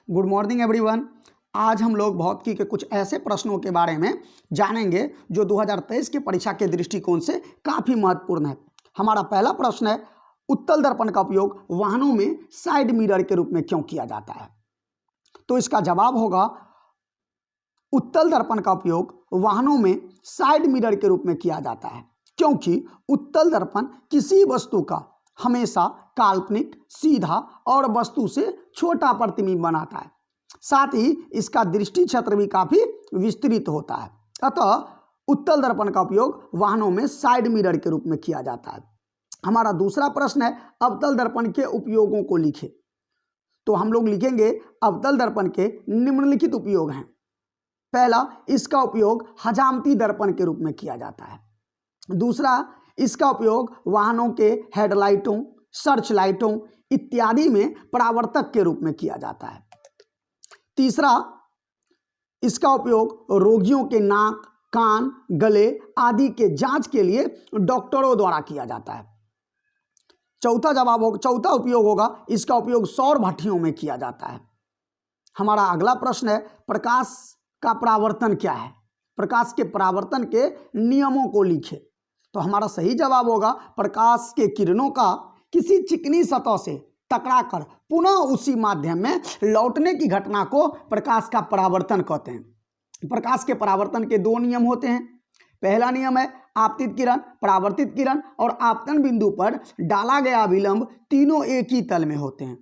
Good morning everyone. आज हम लोग भौतिकी के कुछ ऐसे प्रश्नों के बारे में जानेंगे जो 2023 की परीक्षा के दृष्टिकोण से काफ़ी महत्वपूर्ण है। हमारा पहला प्रश्न है, उत्तल दर्पण का उपयोग वाहनों में साइड मिरर के रूप में क्यों किया जाता है? तो इसका जवाब होगा, उत्तल दर्पण का उपयोग वाहनों में साइड मिरर के रूप में किया जाता है क्योंकि उत्तल दर्पण किसी वस्तु का हमेशा काल्पनिक, सीधा और वस्तु से छोटा प्रतिबिंब बनाता है। साथ ही इसका दृष्टि क्षेत्र भी काफ़ी विस्तृत होता है। अतः उत्तल दर्पण का उपयोग वाहनों में साइड मिरर के रूप में किया जाता है। हमारा दूसरा प्रश्न है, अवतल दर्पण के उपयोगों को लिखें। तो हम लोग लिखेंगे, अवतल दर्पण के निम्नलिखित उपयोग हैं। पहला, इसका उपयोग हजामती दर्पण के रूप में किया जाता है। दूसरा, इसका उपयोग वाहनों के हेडलाइटों, सर्च लाइटों इत्यादि में परावर्तक के रूप में किया जाता है। तीसरा, इसका उपयोग रोगियों के नाक, कान, गले आदि के जांच के लिए डॉक्टरों द्वारा किया जाता है। चौथा उपयोग होगा, इसका उपयोग सौर भट्टियों में किया जाता है। हमारा अगला प्रश्न है, प्रकाश का परावर्तन क्या है? प्रकाश के परावर्तन के नियमों को लिखें। तो हमारा सही जवाब होगा, प्रकाश के किरणों का किसी चिकनी सतह से टकराकर पुनः उसी माध्यम में लौटने की घटना को प्रकाश का परावर्तन कहते हैं। प्रकाश के परावर्तन के दो नियम होते हैं। पहला नियम है, आपतित किरण, परावर्तित किरण और आपतन बिंदु पर डाला गया विलंब तीनों एक ही तल में होते हैं।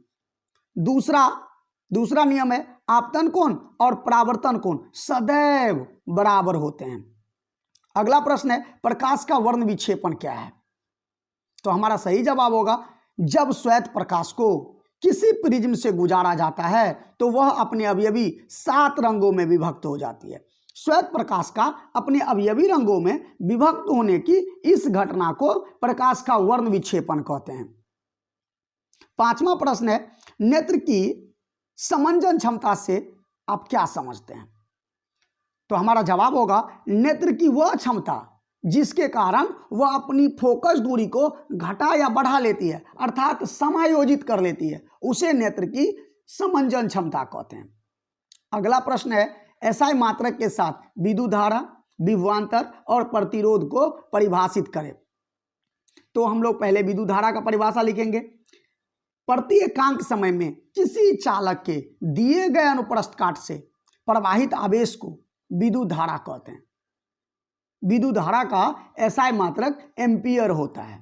दूसरा नियम है, आपतन कोण और परावर्तन कोण सदैव बराबर होते हैं। अगला प्रश्न है, प्रकाश का वर्ण विक्षेपण क्या है? तो हमारा सही जवाब होगा, जब श्वेत प्रकाश को किसी प्रिज्म से गुजारा जाता है तो वह अपने अवयवी 7 रंगों में विभक्त हो जाती है। श्वेत प्रकाश का अपने अवयवी रंगों में विभक्त होने की इस घटना को प्रकाश का वर्ण विक्षेपण कहते हैं। पांचवा प्रश्न है, नेत्र की समंजन क्षमता से आप क्या समझते हैं? तो हमारा जवाब होगा, नेत्र की वह क्षमता जिसके कारण वह अपनी फोकस दूरी को घटा या बढ़ा लेती है, अर्थात समायोजित कर लेती है, उसे नेत्र की समंजन क्षमता कहते हैं। अगला प्रश्न है, एसआई मात्रक के साथ विद्युत धारा, विभवांतर और प्रतिरोध को परिभाषित करें। तो हम लोग पहले विद्युत धारा का परिभाषा लिखेंगे। प्रति एकांक समय में किसी चालक के दिए गए अनुप्रस्थ काट से प्रवाहित आवेश को विद्युत धारा कहते हैं। विद्युत धारा का एसआई मात्रक एम्पियर होता है।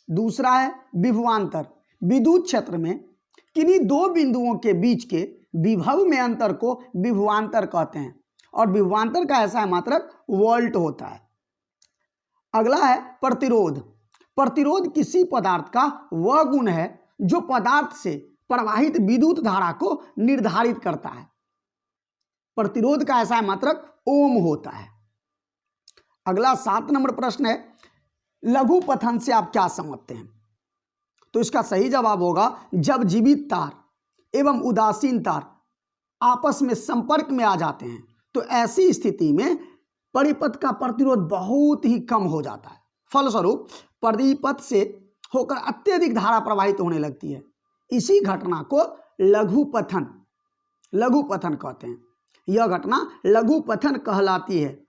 दूसरा है विभवांतर। विद्युत क्षेत्र में किन्हीं दो बिंदुओं के बीच के विभव में अंतर को विभवांतर कहते हैं और विभवांतर का एसआई मात्रक वोल्ट होता है। अगला है प्रतिरोध। प्रतिरोध किसी पदार्थ का वह गुण है जो पदार्थ से प्रवाहित विद्युत धारा को निर्धारित करता है। प्रतिरोध का एसआई मात्रक ओम होता है। अगला 7 नंबर प्रश्न है, लघु पथन से आप क्या समझते हैं? तो इसका सही जवाब होगा, जब जीवित तार एवं उदासीन तार आपस में संपर्क में आ जाते हैं तो ऐसी स्थिति में परिपथ का प्रतिरोध बहुत ही कम हो जाता है। फलस्वरूप परिपथ से होकर अत्यधिक धारा प्रवाहित होने लगती है। इसी घटना को लघु पथन कहते हैं। यह घटना लघु पथन कहलाती है।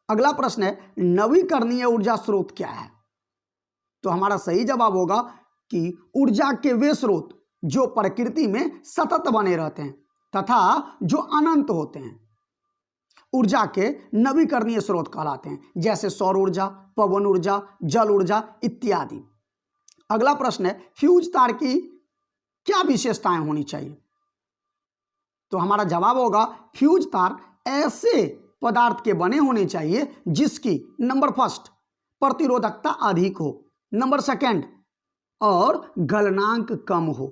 अगला प्रश्न है, नवीकरणीय ऊर्जा स्रोत क्या है? तो हमारा सही जवाब होगा कि ऊर्जा के वे स्रोत जो प्रकृति में सतत बने रहते हैं तथा जो अनंत होते हैं, ऊर्जा के नवीकरणीय स्रोत कहलाते हैं, जैसे सौर ऊर्जा, पवन ऊर्जा, जल ऊर्जा इत्यादि। अगला प्रश्न है, फ्यूज तार की क्या विशेषताएं होनी चाहिए? तो हमारा जवाब होगा, फ्यूज तार ऐसे पदार्थ के बने होने चाहिए जिसकी नंबर फर्स्ट प्रतिरोधकता अधिक हो, नंबर सेकंड और गलनांक कम हो।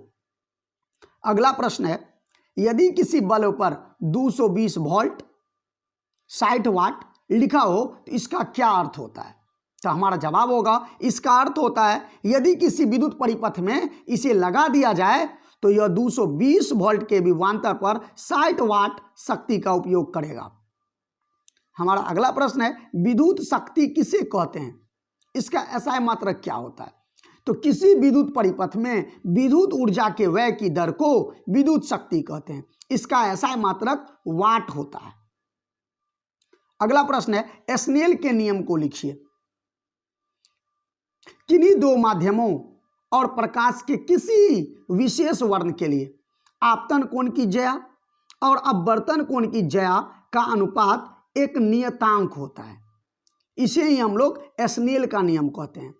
अगला प्रश्न है, यदि किसी बल्ब पर 220 वोल्ट 60 वाट लिखा हो तो इसका क्या अर्थ होता है? तो हमारा जवाब होगा, इसका अर्थ होता है, यदि किसी विद्युत परिपथ में इसे लगा दिया जाए तो यह 220 वोल्ट के विभवांतर पर 60 वाट शक्ति का उपयोग करेगा। हमारा अगला प्रश्न है, विद्युत शक्ति किसे कहते हैं? इसका एसआई मात्रक क्या होता है? तो किसी विद्युत परिपथ में विद्युत ऊर्जा के व्यय की दर को विद्युत शक्ति कहते हैं। इसका SI मात्रक वाट होता है। अगला प्रश्न है स्नेल के नियम को लिखिए। किन्हीं दो माध्यमों और प्रकाश के किसी विशेष वर्ण के लिए आपतन कोण की ज्या और अपवर्तन कोण की ज्या का अनुपात एक नियतांक होता है। इसे ही हम लोग स्नेल का नियम कहते हैं।